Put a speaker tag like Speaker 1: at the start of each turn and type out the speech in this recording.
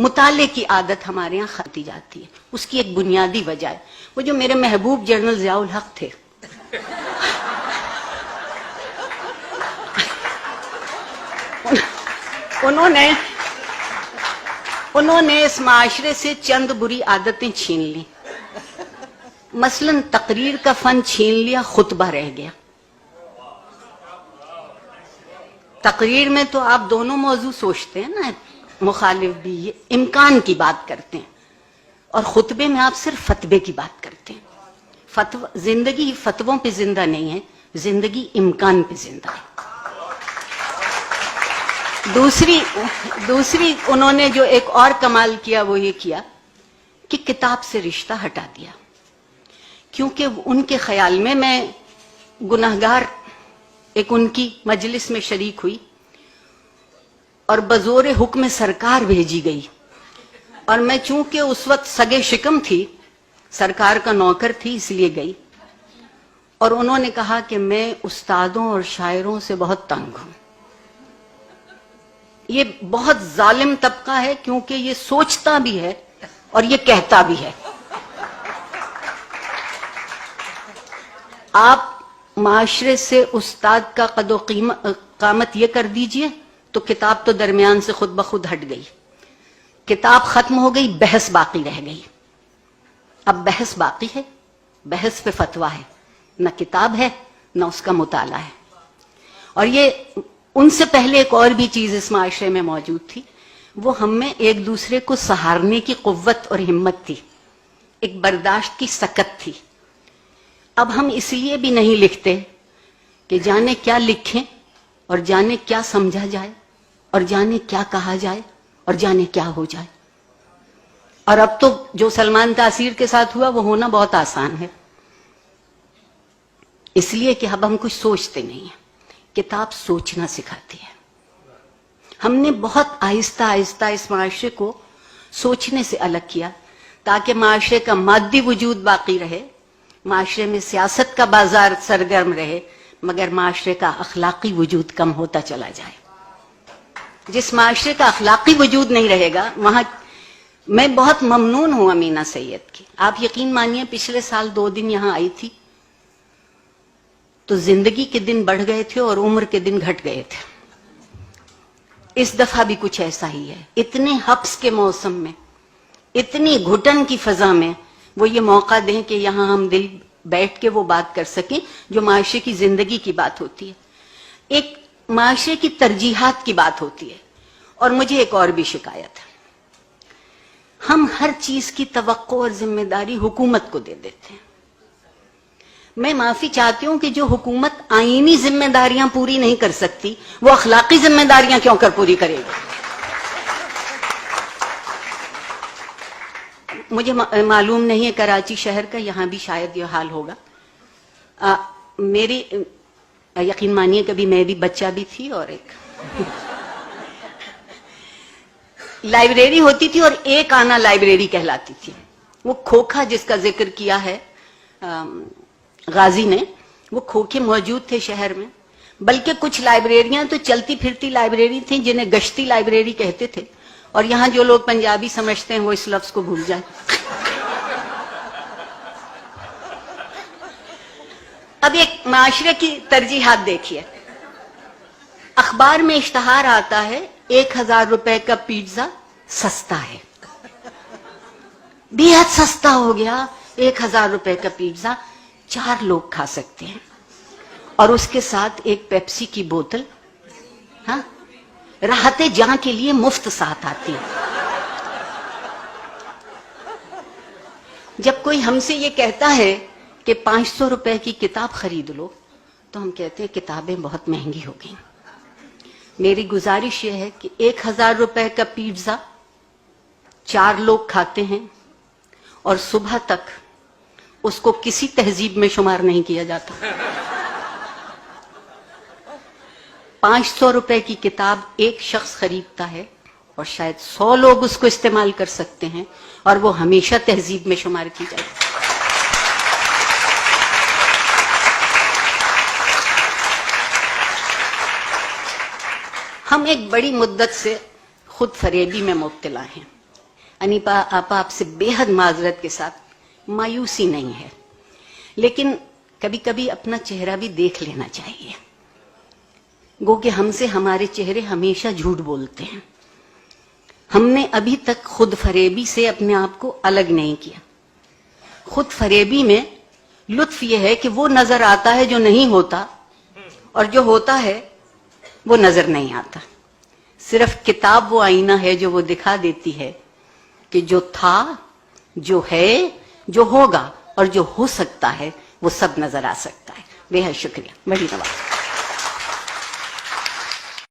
Speaker 1: مطالعے کی عادت ہمارے یہاں ختم جاتی ہے. اس کی ایک بنیادی وجہ ہے وہ جو میرے محبوب جنرل ضیاء الحق تھے. انہوں نے اس معاشرے سے چند بری عادتیں چھین لی. مثلا تقریر کا فن چھین لیا، خطبہ رہ گیا. تقریر میں تو آپ دونوں موضوع سوچتے ہیں نا، مخالف بھی، یہ امکان کی بات کرتے ہیں، اور خطبے میں آپ صرف فتوے کی بات کرتے ہیں. زندگی فتووں پہ زندہ نہیں ہے، زندگی امکان پہ زندہ ہے. دوسری انہوں نے جو ایک اور کمال کیا وہ یہ کیا کہ کتاب سے رشتہ ہٹا دیا. کیونکہ ان کے خیال میں گناہگار ایک ان کی مجلس میں شریک ہوئی اور بزور حکم سرکار بھیجی گئی، اور میں چونکہ اس وقت سگے شکم تھی، سرکار کا نوکر تھی، اس لیے گئی. اور انہوں نے کہا کہ میں استادوں اور شاعروں سے بہت تنگ ہوں. یہ بہت ظالم طبقہ ہے کیونکہ یہ سوچتا بھی ہے اور یہ کہتا بھی ہے. آپ معاشرے سے استاد کا قد و قامت یہ کر دیجئے تو کتاب تو درمیان سے خود بخود ہٹ گئی. کتاب ختم ہو گئی، بحث باقی رہ گئی. اب بحث باقی ہے، بحث پہ فتویٰ ہے، نہ کتاب ہے نہ اس کا مطالعہ ہے. اور یہ ان سے پہلے ایک اور بھی چیز اس معاشرے میں موجود تھی، وہ ہم میں ایک دوسرے کو سہارنے کی قوت اور ہمت تھی، ایک برداشت کی سکت تھی. اب ہم اس لیے بھی نہیں لکھتے کہ جانے کیا لکھیں اور جانے کیا سمجھا جائے اور جانے کیا کہا جائے اور جانے کیا ہو جائے. اور اب تو جو سلمان تاثیر کے ساتھ ہوا وہ ہونا بہت آسان ہے، اس لیے کہ اب ہم کچھ سوچتے نہیں ہیں. کتاب سوچنا سکھاتی ہے. ہم نے بہت آہستہ آہستہ اس معاشرے کو سوچنے سے الگ کیا تاکہ معاشرے کا مادی وجود باقی رہے، معاشرے میں سیاست کا بازار سرگرم رہے، مگر معاشرے کا اخلاقی وجود کم ہوتا چلا جائے. جس معاشرے کا اخلاقی وجود نہیں رہے گا وہاں میں بہت ممنون ہوں امینہ سید کی. آپ یقین مانیے پچھلے سال 2 دن یہاں آئی تھی تو زندگی کے دن بڑھ گئے تھے اور عمر کے دن گھٹ گئے تھے. اس دفعہ بھی کچھ ایسا ہی ہے. اتنے حبس کے موسم میں، اتنی گھٹن کی فضا میں وہ یہ موقع دیں کہ یہاں ہم دل بیٹھ کے وہ بات کر سکیں جو معاشرے کی زندگی کی بات ہوتی ہے، ایک معاشرے کی ترجیحات کی بات ہوتی ہے. اور مجھے ایک اور بھی شکایت ہے، ہم ہر چیز کی توقع اور ذمہ داری حکومت کو دے دیتے ہیں. میں معافی چاہتی ہوں کہ جو حکومت آئینی ذمہ داریاں پوری نہیں کر سکتی وہ اخلاقی ذمہ داریاں کیوں کر پوری کرے گی. مجھے معلوم نہیں ہے کراچی شہر کا، یہاں بھی شاید یہ حال ہوگا. میری یقین مانیے کبھی میں بھی بچہ بھی تھی اور ایک لائبریری ہوتی تھی اور ایک آنا لائبریری کہلاتی تھی. وہ کھوکھا جس کا ذکر کیا ہے غازی نے، وہ کھوکھے موجود تھے شہر میں. بلکہ کچھ لائبریریاں تو چلتی پھرتی لائبریری تھیں جنہیں گشتی لائبریری کہتے تھے. اور یہاں جو لوگ پنجابی سمجھتے ہیں وہ اس لفظ کو بھول جائیں. اب ایک معاشرے کی ترجیحات دیکھیے. اخبار میں اشتہار آتا ہے 1000 روپے کا پیزا سستا ہے، بے حد سستا ہو گیا. 1000 روپے کا پیزا 4 لوگ کھا سکتے ہیں، اور اس کے ساتھ ایک پیپسی کی بوتل، ہاں، راحت جاں کے لیے مفت ساتھ آتی ہے. جب کوئی ہم سے یہ کہتا ہے کہ 500 روپے کی کتاب خرید لو تو ہم کہتے ہیں کتابیں بہت مہنگی ہو گئیں. میری گزارش یہ ہے کہ 1000 روپے کا پیزا 4 لوگ کھاتے ہیں اور صبح تک اس کو کسی تہذیب میں شمار نہیں کیا جاتا. 500 روپے کی کتاب ایک شخص خریدتا ہے اور شاید 100 لوگ اس کو استعمال کر سکتے ہیں اور وہ ہمیشہ تہذیب میں شمار کی جائے. ہم ایک بڑی مدت سے خود فریبی میں مبتلا ہیں. انیپا آپا آپ سے بے حد معذرت کے ساتھ مایوسی نہیں ہے، لیکن کبھی کبھی اپنا چہرہ بھی دیکھ لینا چاہیے. گو کہ ہم سے ہمارے چہرے ہمیشہ جھوٹ بولتے ہیں. ہم نے ابھی تک خود فریبی سے اپنے آپ کو الگ نہیں کیا. خود فریبی میں لطف یہ ہے کہ وہ نظر آتا ہے جو نہیں ہوتا، اور جو ہوتا ہے وہ نظر نہیں آتا. صرف کتاب وہ آئینہ ہے جو وہ دکھا دیتی ہے کہ جو تھا، جو ہے، جو ہوگا اور جو ہو سکتا ہے وہ سب نظر آ سکتا ہے. بے حد شکریہ. بڑی نواز.